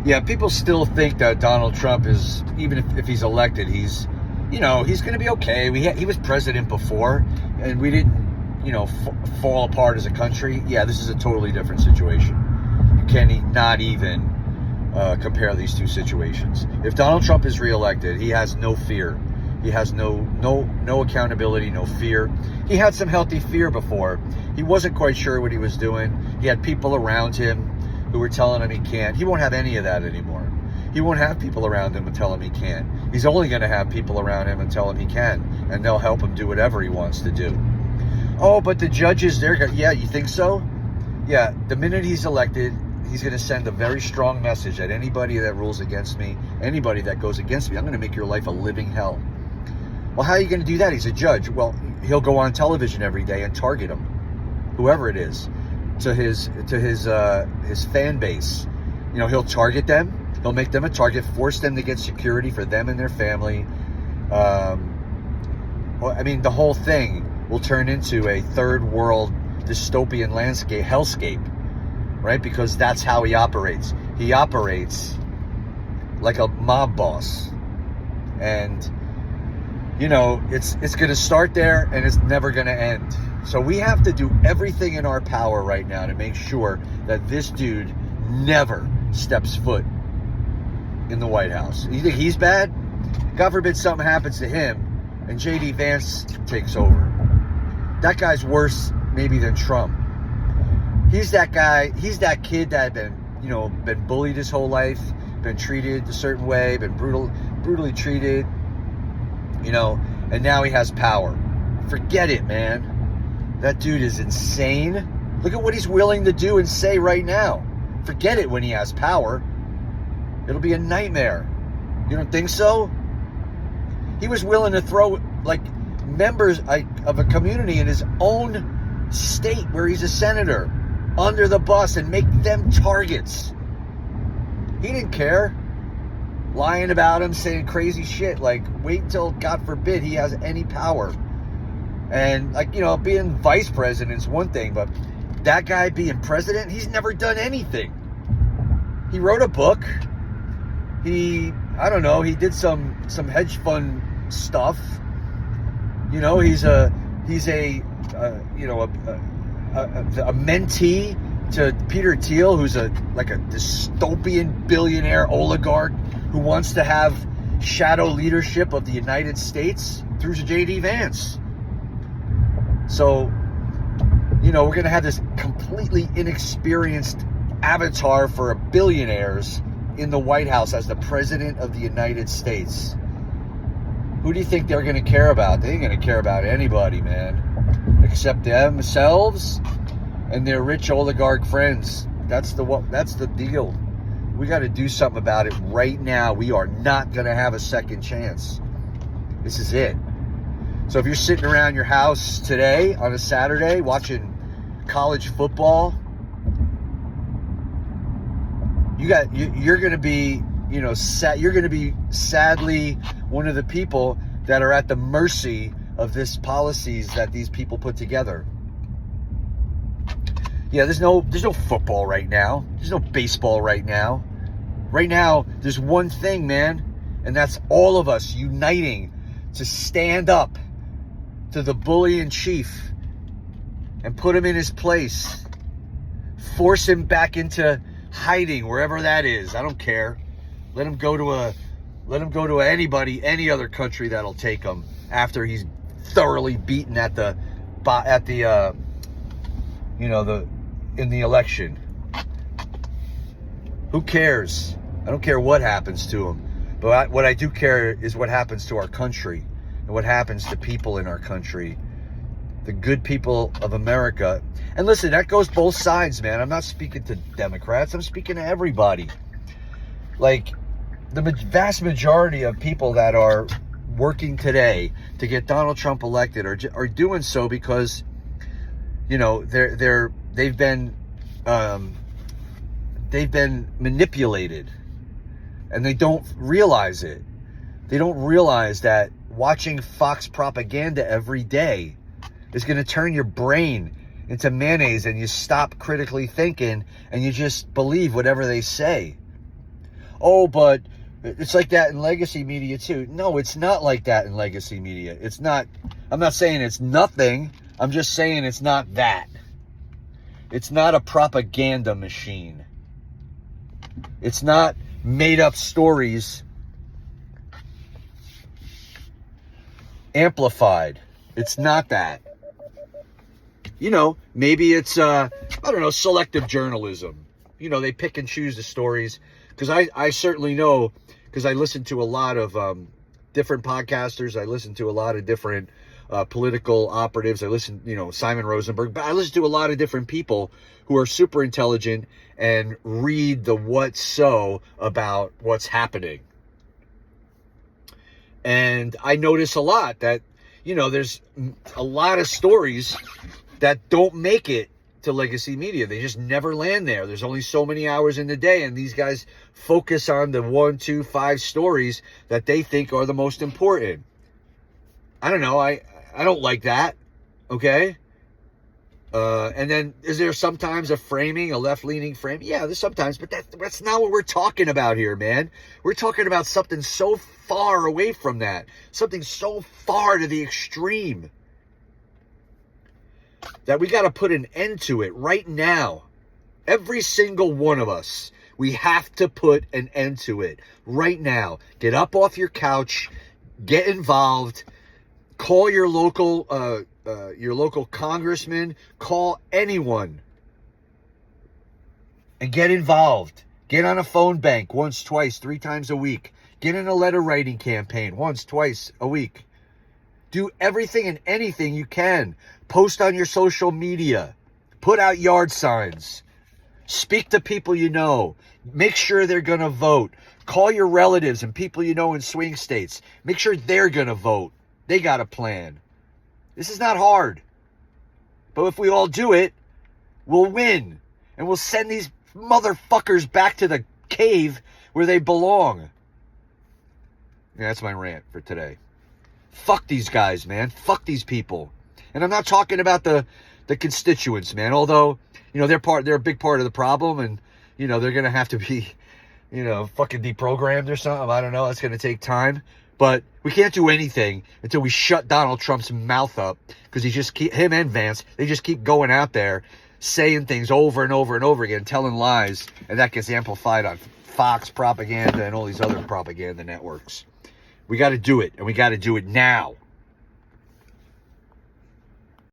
Yeah, people still think that Donald Trump is, even if he's elected, he's going to be okay. He was president before, and we didn't, fall apart as a country. Yeah, this is a totally different situation. You can't not even compare these two situations. If Donald Trump is reelected, he has no fear. He has no accountability, no fear. He had some healthy fear before. He wasn't quite sure what he was doing. He had people around him who were telling him he can't. He won't have any of that anymore. He won't have people around him and tell him he can't. He's only going to have people around him and tell him he can, and they'll help him do whatever he wants to do. Oh, but the judges, yeah, you think so? Yeah, the minute he's elected, he's going to send a very strong message that anybody that rules against me, anybody that goes against me, I'm going to make your life a living hell. Well, how are you going to do that? He's a judge. Well, he'll go on television every day and target him, whoever it is, to his fan base. He'll target them. He'll make them a target, force them to get security for them and their family. The whole thing will turn into a third world dystopian landscape, hellscape, right? Because that's how he operates. He operates like a mob boss. And, it's going to start there and it's never going to end. So we have to do everything in our power right now to make sure that this dude never steps foot in the White House. You think he's bad? God forbid something happens to him and J.D. Vance takes over. That guy's worse maybe than Trump. He's that guy, he's that kid that had been bullied his whole life, been treated a certain way, been brutally treated, and now he has power. Forget it, man. That dude is insane. Look at what he's willing to do and say right now. Forget it when he has power. It'll be a nightmare. You don't think so? He was willing to throw members of a community in his own state where he's a senator under the bus and make them targets. He didn't care. Lying about him, saying crazy shit. Wait until, God forbid, he has any power. And, being vice president is one thing, but that guy being president, he's never done anything. He wrote a book. He did some hedge fund stuff. He's a mentee to Peter Thiel, who's a dystopian billionaire oligarch who wants to have shadow leadership of the United States through J.D. Vance. So, we're going to have this completely inexperienced avatar for billionaires in the White House as the president of the United States. Who do you think they're going to care about? They ain't going to care about anybody, man, except themselves and their rich oligarch friends. That's the deal. We got to do something about it right now. We are not going to have a second chance. This is it. So if you're sitting around your house today on a Saturday watching college football, you're going to be, you're going to be sadly one of the people that are at the mercy of this policies that these people put together. Yeah, there's no football right now. There's no baseball right now. Right now, there's one thing, man, and that's all of us uniting to stand up to the bully in chief and put him in his place. Force him back into hiding wherever that is. I don't care. Let him go to any other country that'll take him after he's thoroughly beaten in the election. Who cares? I don't care what happens to him. But what I do care is what happens to our country and what happens to people in our country. The good people of America. And listen, that goes both sides, man. I'm not speaking to Democrats. I'm speaking to everybody. The vast majority of people that are working today to get Donald Trump elected are doing so because, they've been manipulated, and they don't realize it. They don't realize that watching Fox propaganda every day is going to turn your brain into mayonnaise, and you stop critically thinking and you just believe whatever they say. oh, but it's like that in legacy media too. No, it's not like that in legacy media. It's not. I'm not saying it's nothing. I'm just saying it's not that. It's not a propaganda machine. It's not made up stories amplified. It's not that. You know, maybe it's, I don't know, selective journalism. You know, they pick and choose the stories. Because I certainly know, because I listen to a lot of different podcasters. I listen to a lot of different political operatives. I listen, you know, Simon Rosenberg. But I listen to a lot of different people who are super intelligent and read the what's so about what's happening. And I notice a lot that, you know, there's a lot of stories that don't make it to legacy media. They just never land there. There's only so many hours in the day, and these guys focus on the 1, 2, 5 stories that they think are the most important. I don't know. I don't like that. Okay. And then is there sometimes a framing, a left-leaning frame? Yeah, there's sometimes, but that's not what we're talking about here, man. We're talking about something so far away from that. Something so far to the extreme that we got to put an end to it right now. Every single one of us, we have to put an end to it right now. Get up off your couch, get involved, call your local congressman, call anyone, and get involved. Get on a phone bank once, twice, 3 times a week. Get in a letter writing campaign once, twice a week. Do everything and anything you can. Post on your social media. Put out yard signs. Speak to people you know. Make sure they're going to vote. Call your relatives and people you know in swing states. Make sure they're going to vote. They got a plan. This is not hard. But if we all do it, we'll win. And we'll send these motherfuckers back to the cave where they belong. Yeah, that's my rant for today. Fuck these guys, man. Fuck these people. And I'm not talking about the constituents, man. Although, you know, they're a big part of the problem, and, you know, they're going to have to be, you know, fucking deprogrammed or something. I don't know. It's going to take time. But we can't do anything until we shut Donald Trump's mouth up, because him and Vance, they just keep going out there saying things over and over and over again, telling lies, and that gets amplified on Fox propaganda and all these other propaganda networks. We got to do it, and we got to do it now.